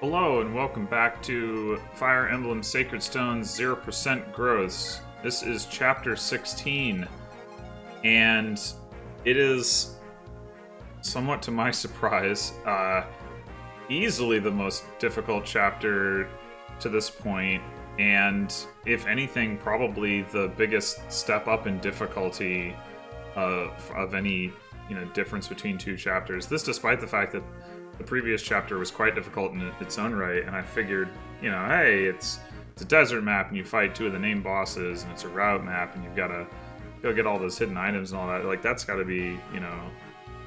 Hello and welcome back to Fire Emblem Sacred Stone's 0% Growths. This is Chapter 16, and it is, somewhat to my surprise, easily the most difficult chapter to this point, and if anything, probably the biggest step up in difficulty of any difference between two chapters. This despite the fact that the previous chapter was quite difficult in its own right, and I figured, hey, it's a desert map, and you fight two of the named bosses, and it's a route map, and you've got to go get all those hidden items and all that. Like, that's got to be,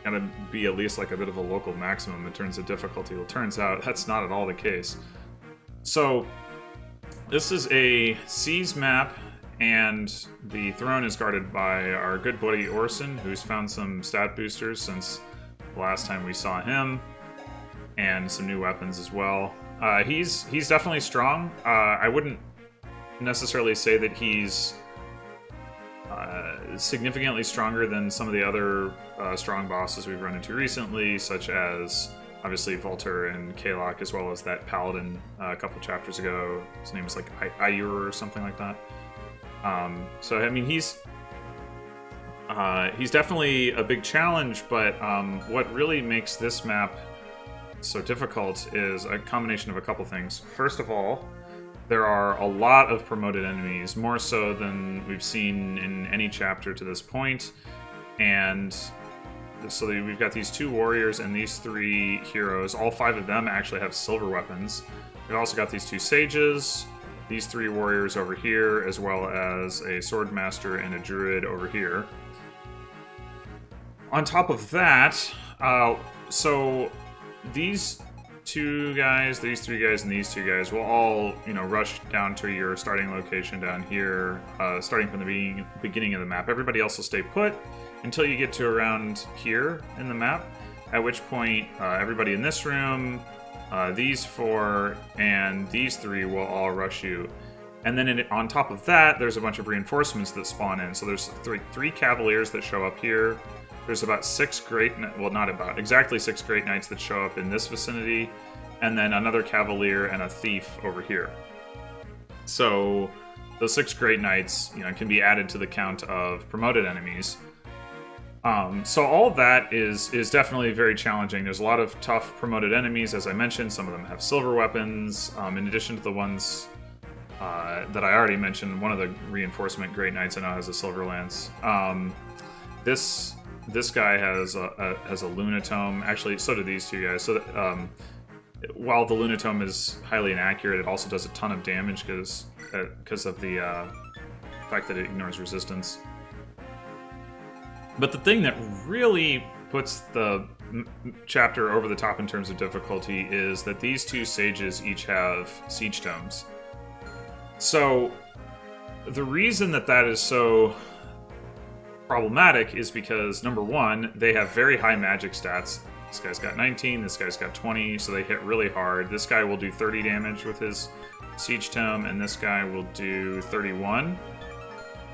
gotta be at least like a bit of a local maximum in terms of difficulty. Well, it turns out that's not at all the case. So, this is a Seas map, and the throne is guarded by our good buddy Orson, who's found some stat boosters since the last time we saw him, and some new weapons as well. He's definitely strong. I wouldn't necessarily say that he's significantly stronger than some of the other strong bosses we've run into recently, such as obviously Volter and Kalok, as well as that paladin a couple chapters ago. His name is like Ayur or something like that. So I mean, he's definitely a big challenge, but what really makes this map so difficult is a combination of a couple things. First of all, there are a lot of promoted enemies, more so than we've seen in any chapter to this point. And so we've got these two warriors and these three heroes. All five of them actually have silver weapons. We've also got these two sages, these three warriors over here, as well as a sword master and a druid over here. On top of that, so these two guys, these three guys, and these two guys will all, rush down to your starting location down here, starting from the beginning of the map. Everybody else will stay put until you get to around here in the map, at which point everybody in this room, these four, and these three will all rush you. And then on top of that, there's a bunch of reinforcements that spawn in. So there's three cavaliers that show up here. There's about exactly six Great Knights that show up in this vicinity, and then another Cavalier and a Thief over here. So those 6 Great Knights, can be added to the count of promoted enemies. So all of that is definitely very challenging. There's a lot of tough promoted enemies, as I mentioned. Some of them have silver weapons, in addition to the ones that I already mentioned. One of the reinforcement Great Knights I know has a silver lance. This guy has a Lunatome. Actually, so do these two guys. So that, while the Lunatome is highly inaccurate, it also does a ton of damage because of the fact that it ignores resistance. But the thing that really puts the chapter over the top in terms of difficulty is that these two sages each have siege tomes. So the reason that is so problematic is because, number one, they have very high magic stats. This guy's got 19, this guy's got 20, so they hit really hard. This guy will do 30 damage with his siege tome, and this guy will do 31.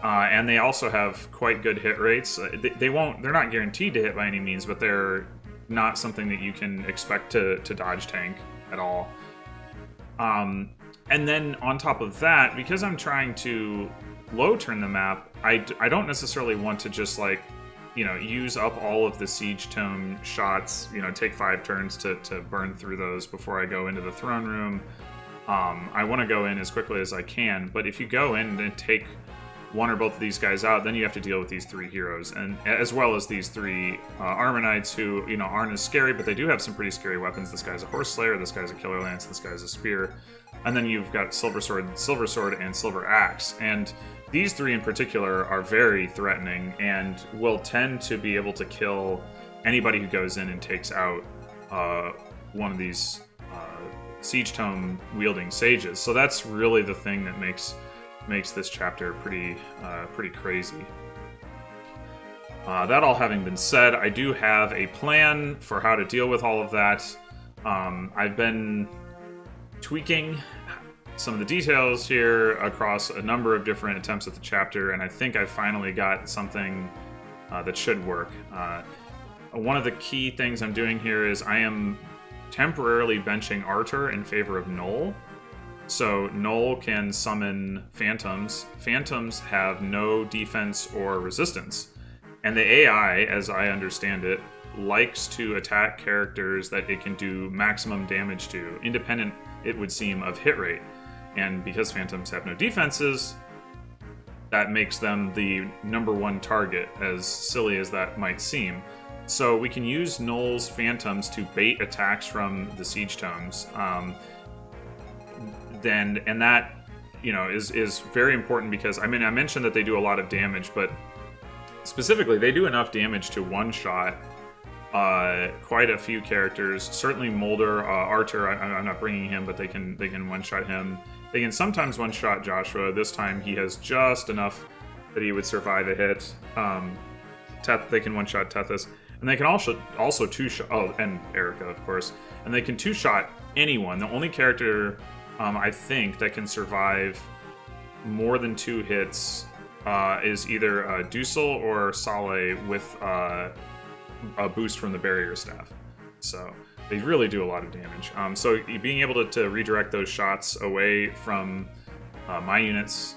And they also have quite good hit rates. They're not guaranteed to hit by any means, but they're not something that you can expect to dodge tank at all. And then on top of that, because I'm trying to low turn the map, I don't necessarily want to just use up all of the siege tome shots, take 5 turns to burn through those before I go into the throne room. I want to go in as quickly as I can, but if you go in and take one or both of these guys out, then you have to deal with these 3 heroes, and as well as these 3 armor knights who, aren't as scary, but they do have some pretty scary weapons. This guy's a horse slayer, this guy's a killer lance, this guy's a spear, and then you've got silver sword, and silver axe, and these 3 in particular are very threatening and will tend to be able to kill anybody who goes in and takes out one of these siege tome wielding sages. So that's really the thing that makes this chapter pretty crazy. That all having been said, I do have a plan for how to deal with all of that. I've been tweaking some of the details here across a number of different attempts at the chapter, and I think I finally got something that should work. One of the key things I'm doing here is I am temporarily benching Artur in favor of Null. So Null can summon Phantoms. Phantoms have no defense or resistance. And the AI, as I understand it, likes to attack characters that it can do maximum damage to, independent, it would seem, of hit rate. And because Phantoms have no defenses, that makes them the #1 target, as silly as that might seem. So we can use Null's Phantoms to bait attacks from the Siege Tomes. And that, you know, is very important because, I mean, I mentioned that they do a lot of damage, but specifically, they do enough damage to one-shot quite a few characters. Certainly Mulder, Artur, I'm not bringing him, but they can one-shot him. They can sometimes one-shot Joshua. This time he has just enough that he would survive a hit. They can one-shot Tethys. And they can also two-shot... Oh, and Erica, of course. And they can two-shot anyone. The only character... I think that can survive more than 2 hits is either Dosol or Saleh with a boost from the barrier staff. So they really do a lot of damage. So being able to redirect those shots away from my units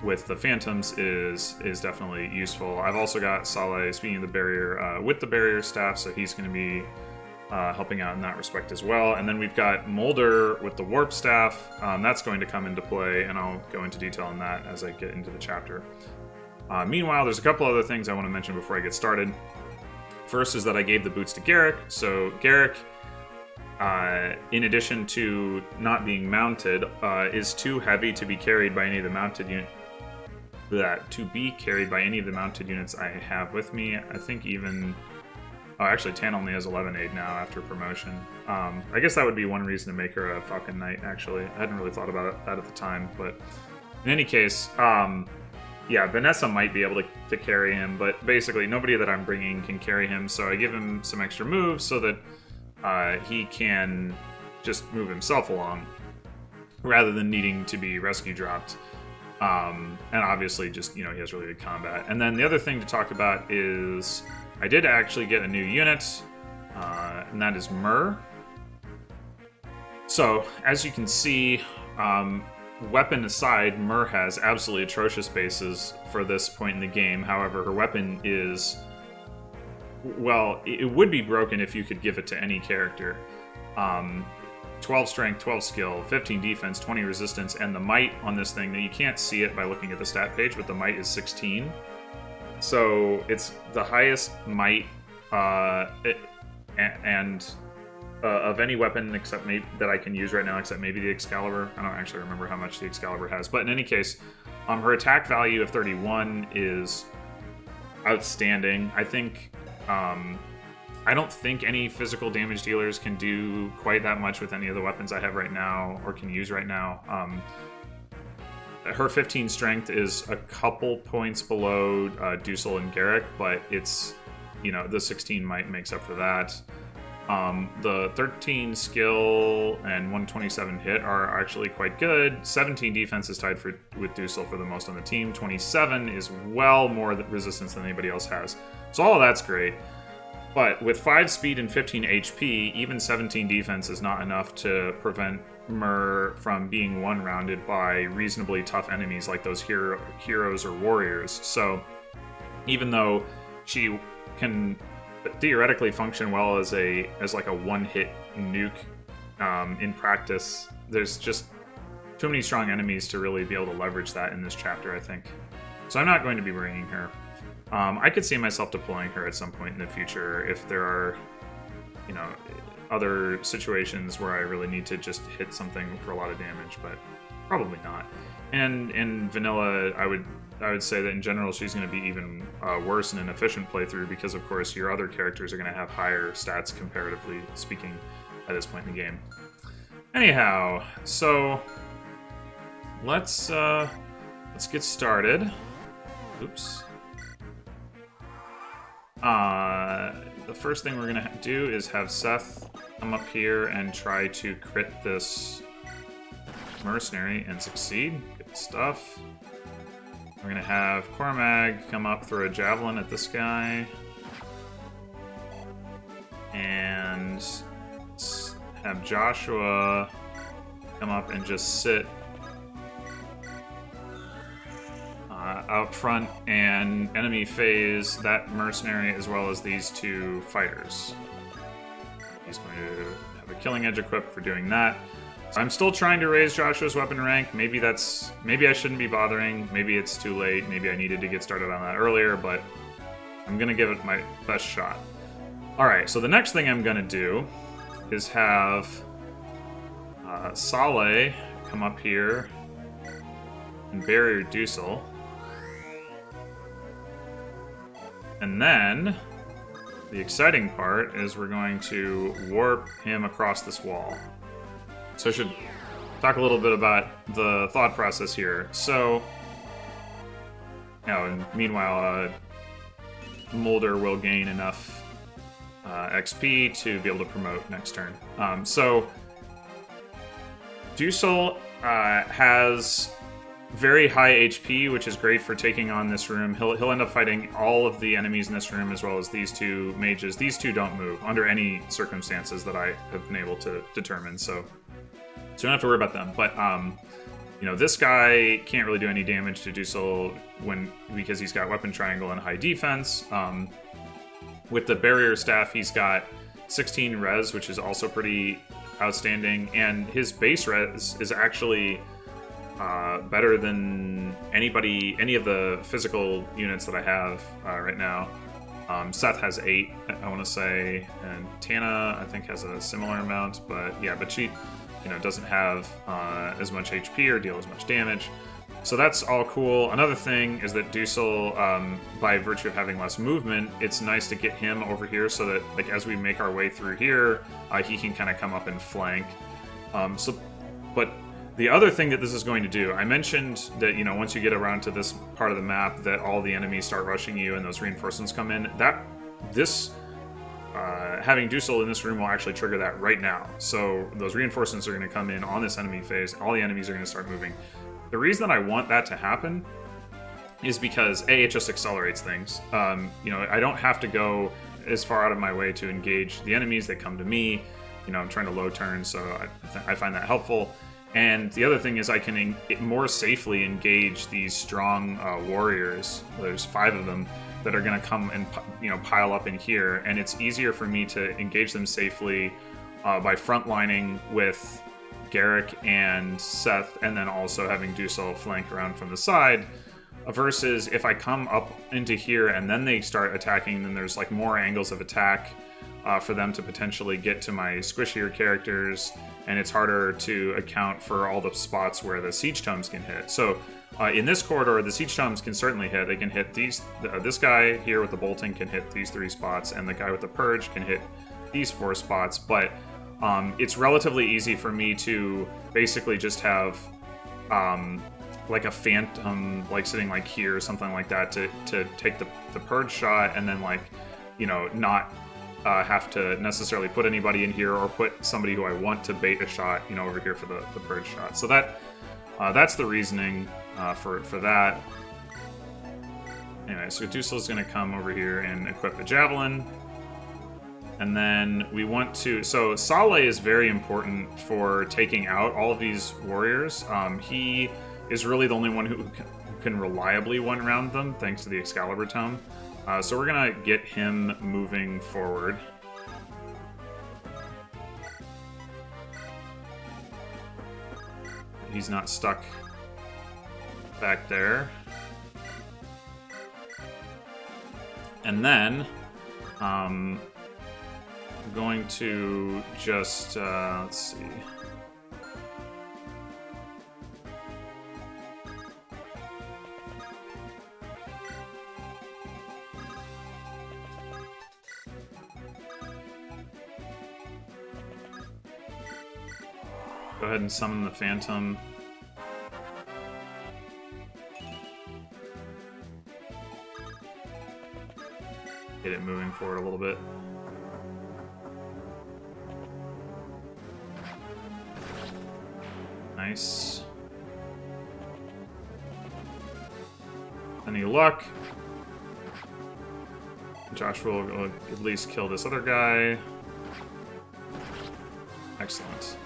with the Phantoms is definitely useful. I've also got Saleh, speaking of the barrier, with the barrier staff, so he's going to be helping out in that respect as well. And then we've got Mulder with the warp staff. That's going to come into play, and I'll go into detail on that as I get into the chapter. Meanwhile, there's a couple other things I want to mention before I get started. First is that I gave the boots to Garrick. So Garrick, in addition to not being mounted, is too heavy to be carried by any of the mounted units. units I have with me. I think even... Oh, actually, Tan only has 11 aid now after promotion. I guess that would be one reason to make her a Falcon Knight, actually. I hadn't really thought about that at the time, but in any case, yeah, Vanessa might be able to carry him, but basically nobody that I'm bringing can carry him, so I give him some extra moves so that he can just move himself along rather than needing to be rescue dropped. And obviously just, you know, he has really good combat. And then the other thing to talk about is... I did actually get a new unit, and that is Myrrh. So, as you can see, weapon aside, Myrrh has absolutely atrocious bases for this point in the game. However, her weapon is... Well, it would be broken if you could give it to any character. 12 strength, 12 skill, 15 defense, 20 resistance, and the might on this thing, now you can't see it by looking at the stat page, but the might is 16. So it's the highest might of any weapon except maybe that I can use right now, except maybe the Excalibur. I don't actually remember how much the Excalibur has, but in any case, her attack value of 31 is outstanding. I think I don't think any physical damage dealers can do quite that much with any of the weapons I have right now or can use right now. Her 15 strength is a couple points below Dosol and Garrick, but it's, you know, the 16 might makes up for that. The 13 skill and 127 hit are actually quite good. 17 defense is tied with Dosol for the most on the team. 27 is well more resistance than anybody else has. So all of that's great. But with 5 speed and 15 HP, even 17 defense is not enough to prevent Myrrh from being one-rounded by reasonably tough enemies like those heroes or warriors. So even though she can theoretically function well as like a one-hit nuke in practice, there's just too many strong enemies to really be able to leverage that in this chapter, I think. So I'm not going to be bringing her. I could see myself deploying her at some point in the future if there are, you know, other situations where I really need to just hit something for a lot of damage, but probably not. And in vanilla, I would say that in general she's going to be even worse in an efficient playthrough because, of course, your other characters are going to have higher stats comparatively speaking at this point in the game. Anyhow, so let's get started. Oops. The first thing we're gonna do is have Seth come up here and try to crit this mercenary and succeed. Good stuff. We're gonna have Cormag come up, throw a javelin at this guy, and have Joshua come up and just sit out front and enemy phase that mercenary as well as these two fighters. He's going to have a killing edge equipped for doing that. So I'm still trying to raise Joshua's weapon rank. Maybe I shouldn't be bothering. Maybe it's too late. Maybe I needed to get started on that earlier, but I'm going to give it my best shot. Alright, so the next thing I'm going to do is have Saleh come up here and barrier Dosol. And then the exciting part is we're going to warp him across this wall. So I should talk a little bit about the thought process here. So, and meanwhile, Mulder will gain enough XP to be able to promote next turn. So, Dosol has very high HP, which is great for taking on this room. He'll end up fighting all of the enemies in this room as well as these two mages. These two don't move under any circumstances that I have been able to determine, so you don't have to worry about them. But this guy can't really do any damage to Dosol because he's got weapon triangle and high defense. With the barrier staff, he's got 16 res, which is also pretty outstanding, and his base res is actually better than any of the physical units that I have right now. Seth has 8, I want to say, and Tana I think has a similar amount, but she doesn't have as much HP or deal as much damage. So that's all cool. Another thing is that Dosol, by virtue of having less movement, it's nice to get him over here so that, like, as we make our way through here, he can kind of come up and flank. But the other thing that this is going to do, I mentioned that, once you get around to this part of the map, that all the enemies start rushing you and those reinforcements come in. Having Dosol in this room will actually trigger that right now. So those reinforcements are going to come in on this enemy phase. All the enemies are going to start moving. The reason that I want that to happen is because, A, it just accelerates things. I don't have to go as far out of my way to engage the enemies that come to me. I'm trying to low turn, so I find that helpful. And the other thing is I can more safely engage these strong warriors. There's 5 of them that are going to come and pile up in here, and it's easier for me to engage them safely by frontlining with Garrick and Seth, and then also having Dosol flank around from the side, versus if I come up into here and then they start attacking, then there's like more angles of attack for them to potentially get to my squishier characters, and it's harder to account for all the spots where the siege tomes can hit. So in this corridor, the siege tomes can certainly hit. They can hit this guy here with the bolting can hit these 3 spots, and the guy with the purge can hit these 4 spots, but it's relatively easy for me to basically just have like a phantom sitting like here or something like that to take the purge shot, and then not have to necessarily put anybody in here or put somebody who I want to bait a shot over here for the purge shot. So that's the reasoning for that. Anyway, so Dosol's going to come over here and equip the javelin. And then we want to... So Saleh is very important for taking out all of these warriors. He is really the only one who can reliably one-round them, thanks to the Excalibur Tome. So we're going to get him moving forward. He's not stuck back there. And then... I'm going to just, let's see. Go ahead and summon the Phantom. Get it moving forward a little bit. Nice. Any luck? Josh will at least kill this other guy. Excellent.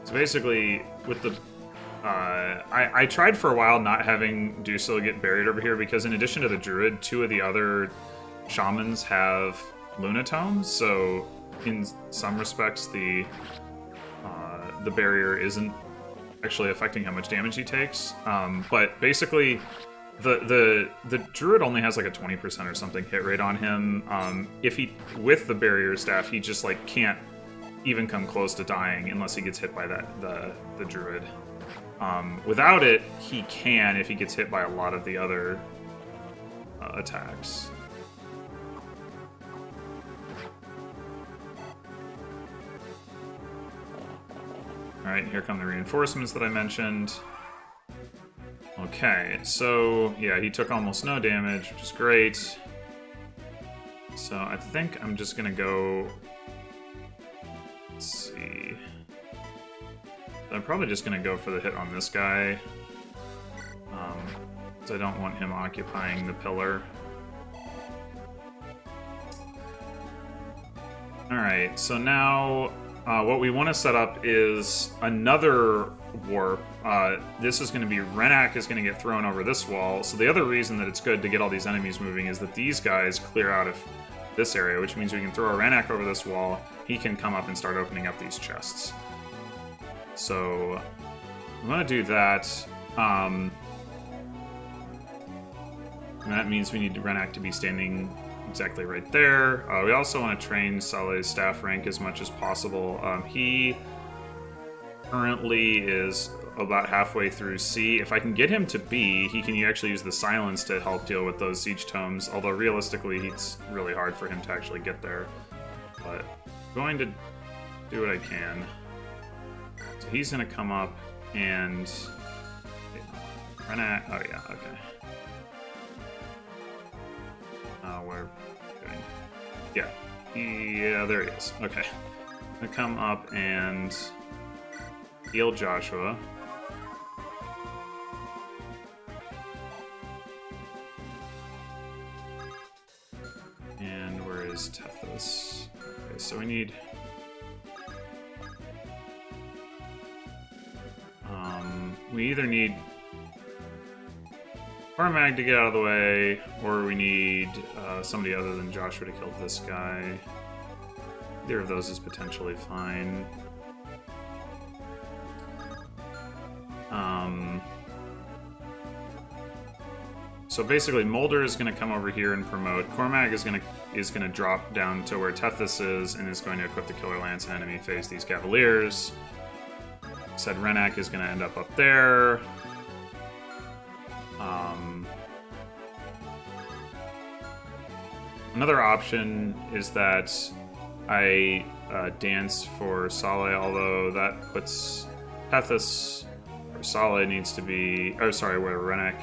So basically, with the... I tried for a while not having Dosol get buried over here because in addition to the Druid, 2 of the other Shamans have Lunatomes, so in some respects the barrier isn't actually affecting how much damage he takes. But basically, the Druid only has like a 20% or something hit rate on him. If he, with the barrier staff, he just like can't even come close to dying unless he gets hit by the Druid. Without it, he can if he gets hit by a lot of the other attacks. Alright, here come the reinforcements that I mentioned. Okay, so yeah, he took almost no damage, which is great. So I think I'm just gonna go... Let's see... I'm probably just going to go for the hit on this guy, because I don't want him occupying the pillar. Alright, so now what we want to set up is another warp. This is going to be Renak is going to get thrown over this wall, so the other reason that it's good to get all these enemies moving is that these guys clear out of this area, which means we can throw a Renak over this wall, he can come up and start opening up these chests. So, I'm going to do that. And that means we need Renak to be standing exactly right there. We also want to train Saleh's staff rank as much as possible. He currently is about halfway through C. If I can get him to B, he can actually use the silence to help deal with those siege tomes, although realistically it's really hard for him to actually get there. But I'm going to do what I can. So he's going to come up and... Renak... Oh yeah, okay. We're doing... Yeah. Yeah, there he is. Okay. I'm going to come up and heal Joshua. And where is Tethys? Okay, so we need... we either need Cormac to get out of the way, or we need somebody other than Joshua to kill this guy. Either of those is potentially fine. So basically, Mulder is going to come over here and promote. Cormac is going to drop down to where Tethys is and is going to equip the Killer Lance and enemy phase these Cavaliers. Said Renak is going to end up there. Another option is that I dance for Saleh, although that puts Tethys, or Saleh needs to be, or sorry, where Renak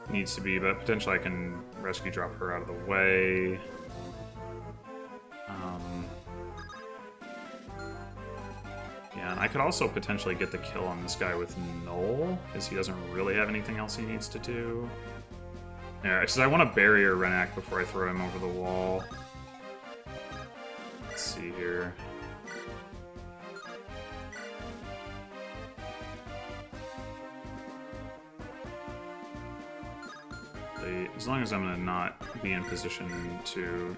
needs to be, but potentially I can rescue drop her out of the way. Yeah, and I could also potentially get the kill on this guy with Null, because he doesn't really have anything else he needs to do. Yeah, because I want to barrier Renak before I throw him over the wall. Let's see here. As long as I'm going to not be in position to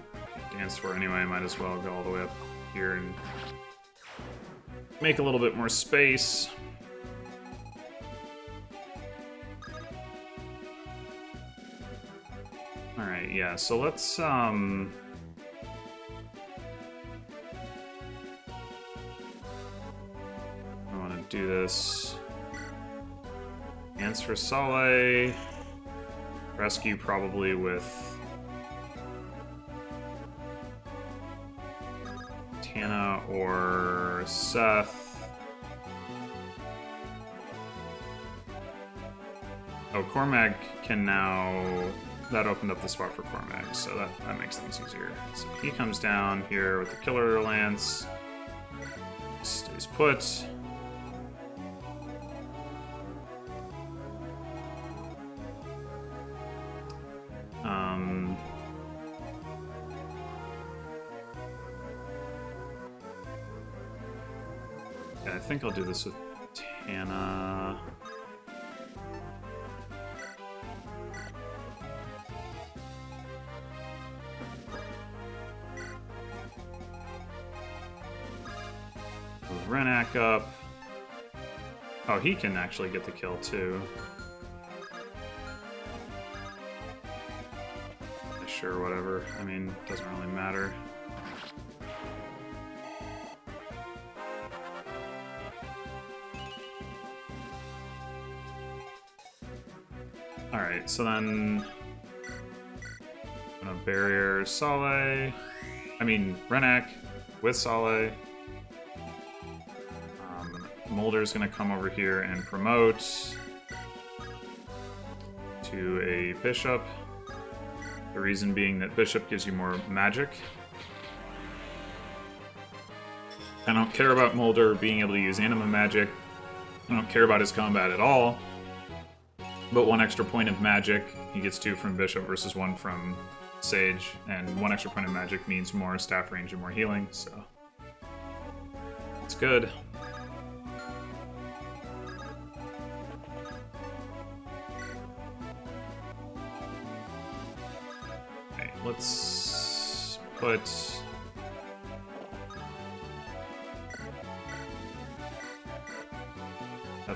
dance for anyway, I might as well go all the way up here and make a little bit more space. Alright, yeah, so let's, I want to do this. Dance for Saleh. Rescue probably with Tana or Seth. Oh, Cormac can now... That opened up the spot for Cormac, so that makes things easier. So he comes down here with the Killer Lance. Stays put. I think I'll do this with Tana. Move Renak up. Oh, he can actually get the kill too. Sure, whatever. I mean, doesn't really matter. Alright, so then I'm gonna barrier Saleh. I mean, Renak with Saleh. Molder's gonna come over here and promote to a bishop. The reason being that bishop gives you more magic. I don't care about Molder being able to use anima magic. I don't care about his combat at all. But 1 extra point of magic, he gets 2 from bishop versus 1 from sage, and 1 extra point of magic means more staff range and more healing, so it's good. Okay, let's put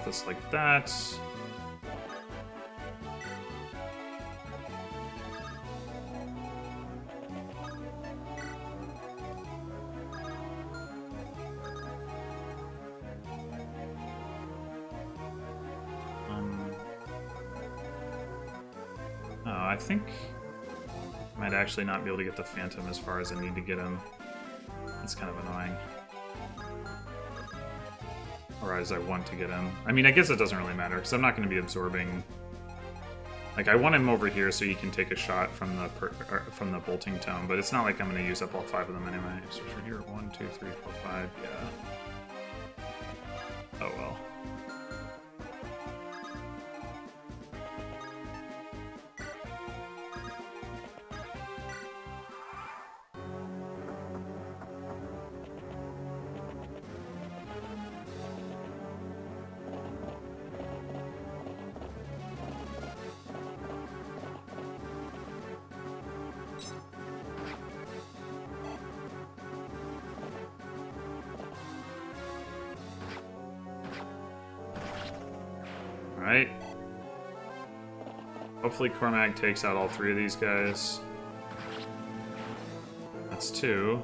this like that. I think I might actually not be able to get the Phantom as far as I need to get him. That's kind of annoying. Or as I want to get him. I mean, I guess it doesn't really matter, because I'm not going to be absorbing... Like, I want him over here so he can take a shot from the bolting tome, but it's not like I'm going to use up all 5 of them anyway. So for here, 1, 2, 3, 4, 5, yeah. Oh well. Alright. Hopefully Cormag takes out all 3 of these guys. That's 2.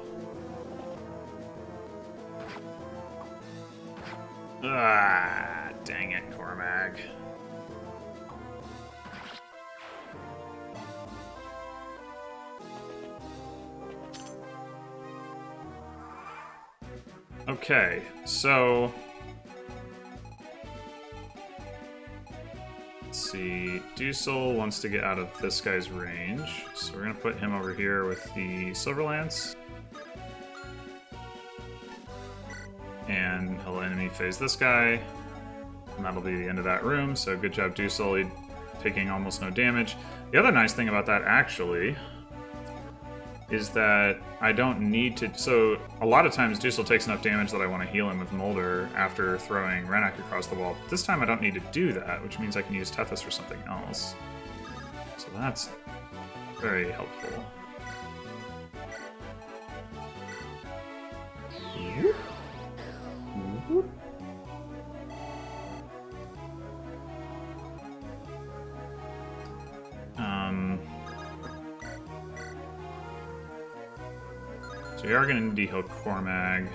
Ah, dang it, Cormag. Okay, so... Let's see, Dosol wants to get out of this guy's range, so we're going to put him over here with the Silver Lance. And he'll enemy phase this guy, and that'll be the end of that room, so good job Dosol, taking almost no damage. The other nice thing about that, actually, is that I don't need to... So, a lot of times Dosol takes enough damage that I want to heal him with Molder after throwing Renak across the wall. This time I don't need to do that, which means I can use Tethys for something else. So that's very helpful. So we are going to need to heal Cormag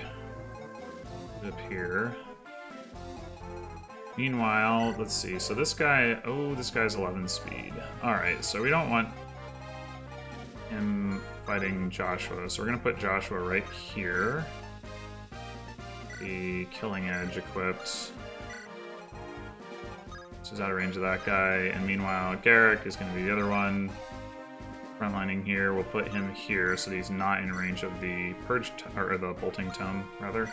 up here. Meanwhile, let's see. So this guy... Oh, this guy's 11 speed. Alright, so we don't want him fighting Joshua. So we're going to put Joshua right here. The Killing Edge equipped. So he's out of range of that guy. And meanwhile, Garrick is going to be the other one. Frontlining here, we'll put him here so that he's not in range of the or the bolting tome, rather.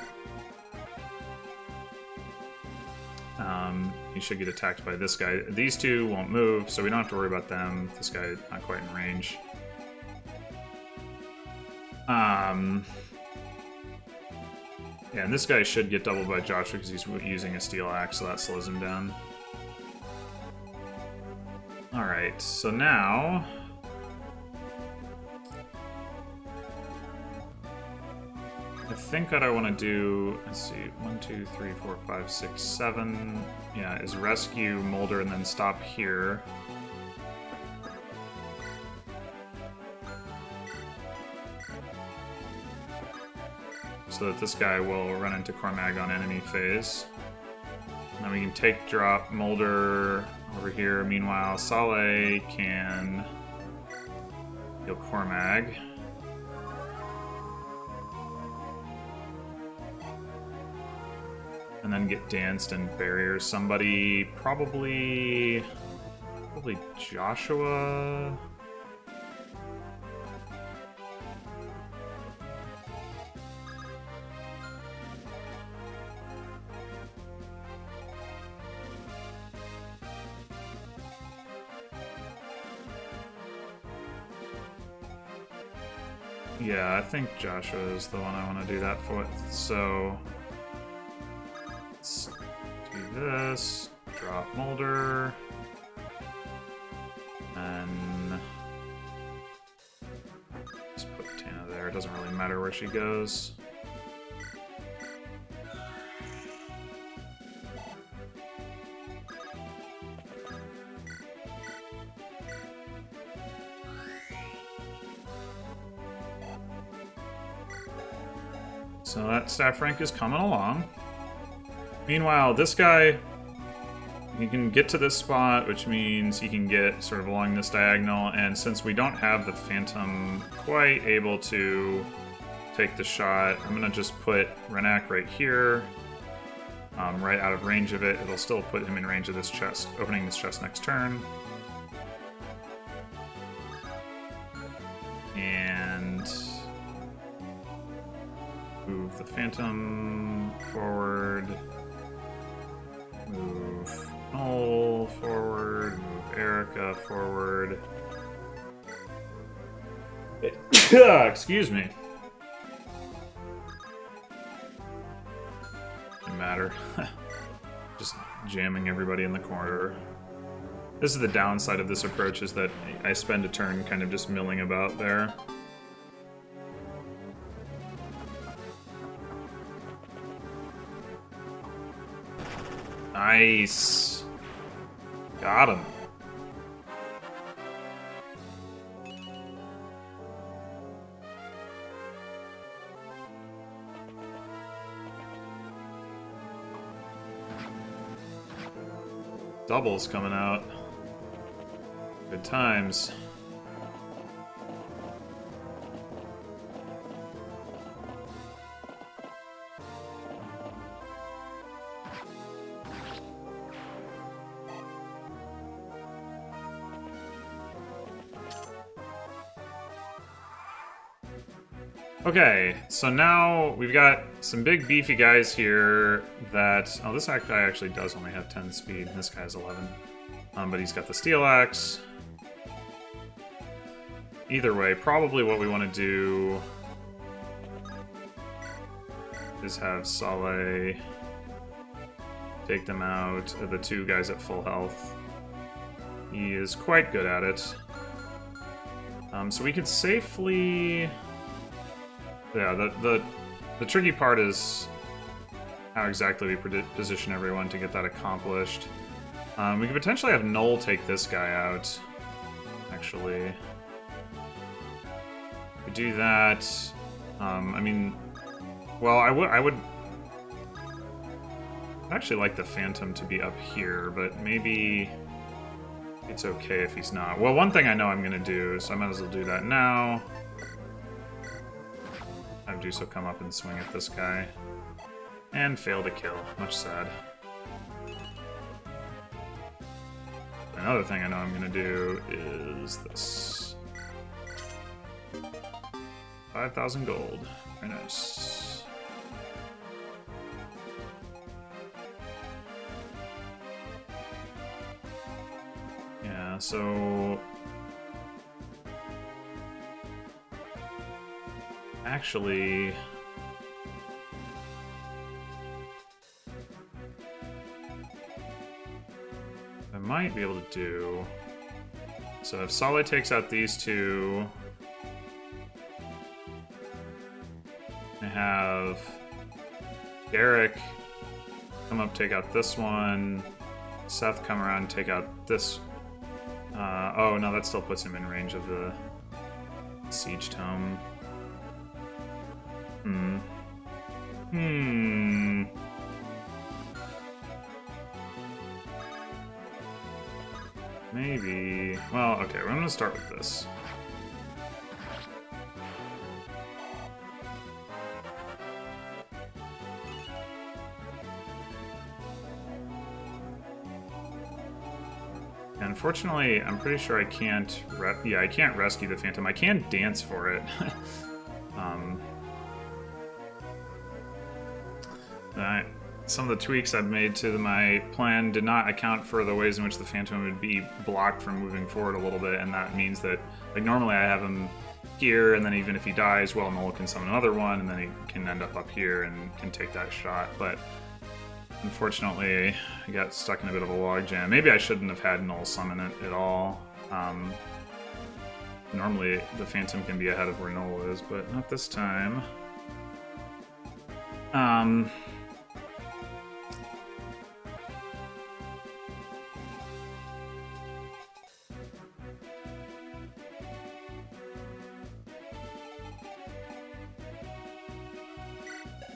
He should get attacked by this guy. These two won't move, so we don't have to worry about them. This guy not quite in range. Yeah, and this guy should get doubled by Joshua because he's using a steel axe, so that slows him down. Alright, so now... I think what I want to do, let's see, 1, 2, 3, 4, 5, 6, 7, yeah, is rescue Mulder and then stop here. So that this guy will run into Cormag on enemy phase. And then we can take drop Mulder over here. Meanwhile, Saleh can heal Cormag. And then get danced and barriers somebody. Probably Joshua. Yeah, I think Joshua is the one I want to do that for. So let's do this. Drop Mulder. And let's put Tana there. It doesn't really matter where she goes. So that staff rank is coming along. Meanwhile, this guy, he can get to this spot, which means he can get sort of along this diagonal, and since we don't have the Phantom quite able to take the shot, I'm going to just put Renak right here, right out of range of it. It'll still put him in range of this chest, opening this chest next turn. And move the Phantom forward, move Null forward, move Erica forward. Excuse me. Doesn't matter. Just jamming everybody in the corner. This is the downside of this approach, is that I spend a turn kind of just milling about there. Nice. Got him. Doubles coming out. Good times. Okay, so now we've got some big beefy guys here that... Oh, this guy actually does only have 10 speed, and this guy has 11. But he's got the steel axe. Either way, probably what we want to do is have Saleh take them out, the two guys at full health. He is quite good at it. So we could safely... Yeah, the tricky part is how exactly we position everyone to get that accomplished. We could potentially have Null take this guy out, actually. We do that. I mean, well, I would actually like the Phantom to be up here, but maybe it's okay if he's not. Well, one thing I know I'm going to do, so I might as well do that now. Have Dosol come up and swing at this guy. And fail to kill. Much sad. Another thing I know I'm going to do is this. 5,000 gold. Very nice. Yeah, so... Actually... might be able to do... So if Saleh takes out these two... I have Garrick come up, take out this one. Seth come around, take out this. Oh no, that still puts him in range of the Siege Tome. Maybe. Well, okay, we're gonna start with this. Unfortunately, I'm pretty sure I can't. I can't rescue the Phantom. I can dance for it. Some of the tweaks I've made to my plan did not account for the ways in which the Phantom would be blocked from moving forward a little bit, and that means that, like, normally I have him here, and then even if he dies, well, Noel can summon another one, and then he can end up here and can take that shot. But unfortunately, I got stuck in a bit of a logjam. Maybe I shouldn't have had Noel summon it at all. Normally, the Phantom can be ahead of where Noel is, but not this time.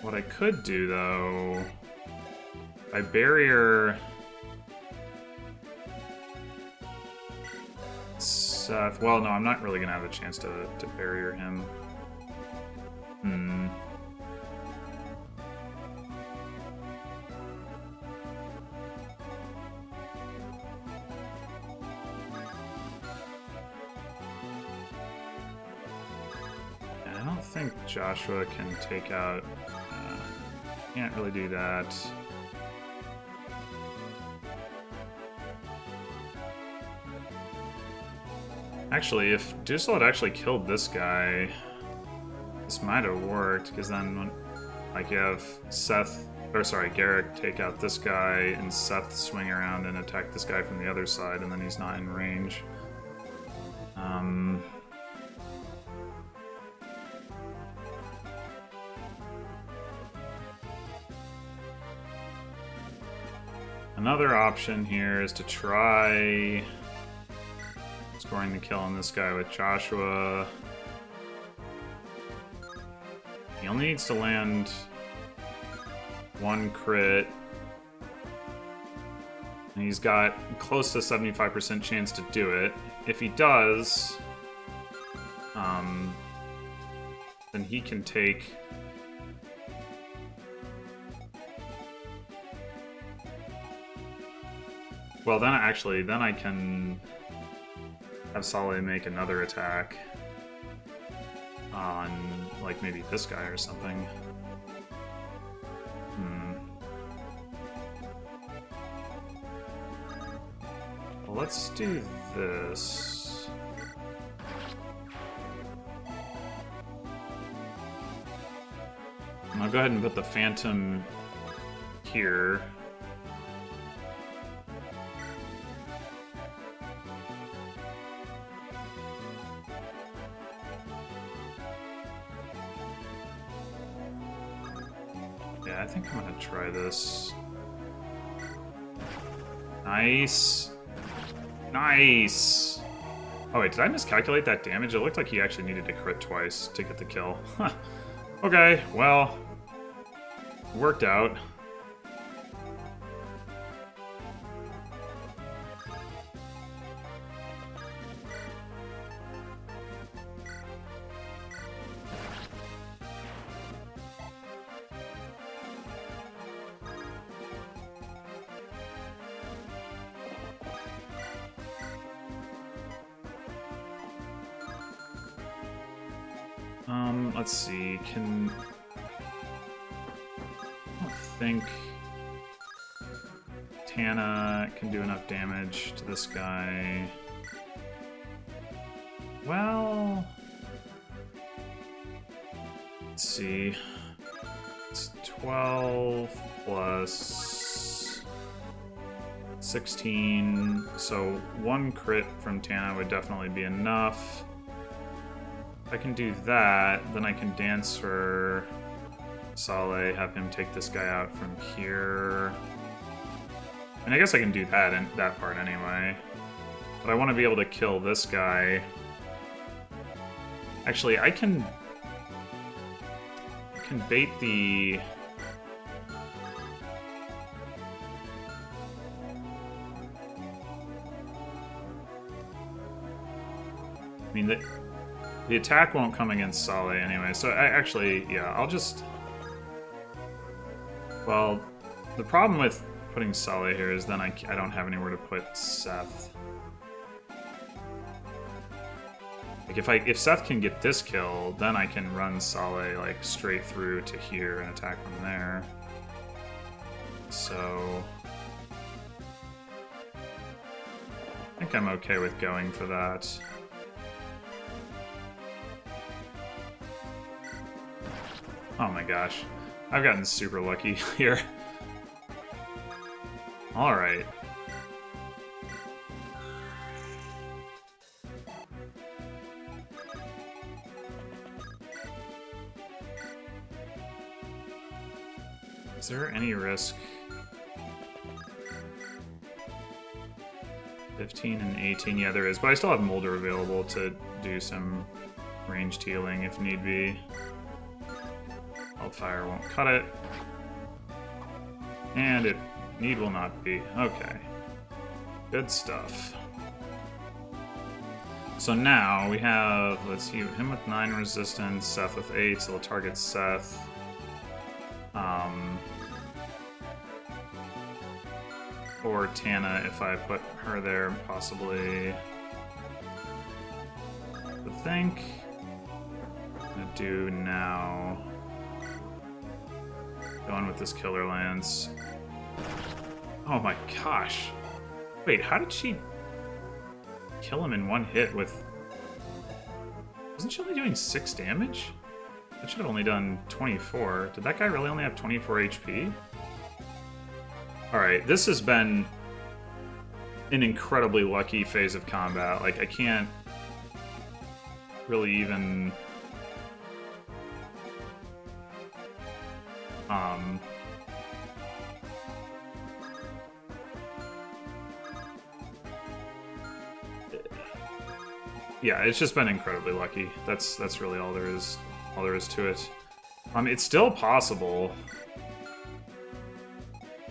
What I could do, though... I barrier... Seth... Well, no, I'm not really gonna have a chance to barrier him. I don't think Joshua can take out... can't really do that. Actually, if Dosol had actually killed this guy, this might have worked, because then, when, like, you have Garrick take out this guy, and Seth swing around and attack this guy from the other side, and then he's not in range. Another option here is to try scoring the kill on this guy with Joshua. He only needs to land one crit. And he's got close to 75% chance to do it. If he does, then he can take... Well, then I can have Saleh make another attack on, like, maybe this guy or something. Well, let's do this. I'll go ahead and put the Phantom here. Yeah, I think I'm gonna try this. Nice. Nice! Oh wait, did I miscalculate that damage? It looked like he actually needed to crit twice to get the kill. Huh. Okay, well... worked out. Let's see, I don't think Tana can do enough damage to this guy. Well, let's see, it's 12 plus 16. So 1 crit from Tana would definitely be enough. If I can do that, then I can dance for Saleh, have him take this guy out from here. And I guess I can do that in that part anyway. But I want to be able to kill this guy. Actually, I can bait the... I mean, the attack won't come against Saleh anyway, so I'll just... Well, the problem with putting Saleh here is then I don't have anywhere to put Seth. Like, if Seth can get this kill, then I can run Saleh, like, straight through to here and attack from there. So... I think I'm okay with going for that. Oh my gosh. I've gotten super lucky here. Alright. Is there any risk? 15 and 18, yeah there is, but I still have Molder available to do some ranged healing if need be. Fire won't cut it. And it will not be. Okay. Good stuff. So now we have, let's see, him with 9 resistance, Seth with 8, so we'll target Seth. Or Tana if I put her there, possibly. I think I'm gonna do now. Going with this Killer Lance. Oh my gosh. Wait, how did she kill him in 1 hit with... Wasn't she only doing 6 damage? That should have only done 24. Did that guy really only have 24 HP? Alright, this has been an incredibly lucky phase of combat. Like, I can't really even... Yeah, it's just been incredibly lucky. That's really all there is to it. It's still possible.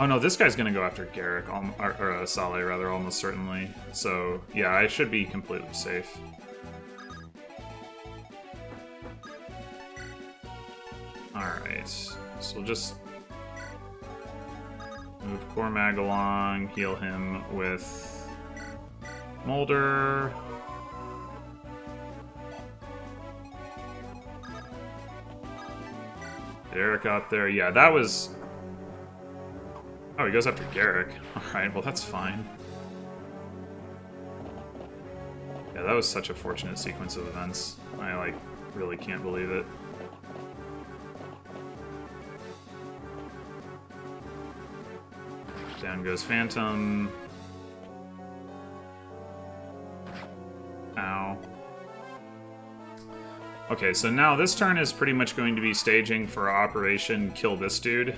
Oh no, this guy's gonna go after Garrick, or Saleh rather, almost certainly. So yeah, I should be completely safe. Alright, so we'll just move Cormag along, heal him with Molder. Garrick out there. Yeah, that was... Oh, he goes after Garrick. Alright, well that's fine. Yeah, that was such a fortunate sequence of events. I, like, really can't believe it. Down goes Phantom. Ow. Okay, so now this turn is pretty much going to be staging for Operation Kill This Dude.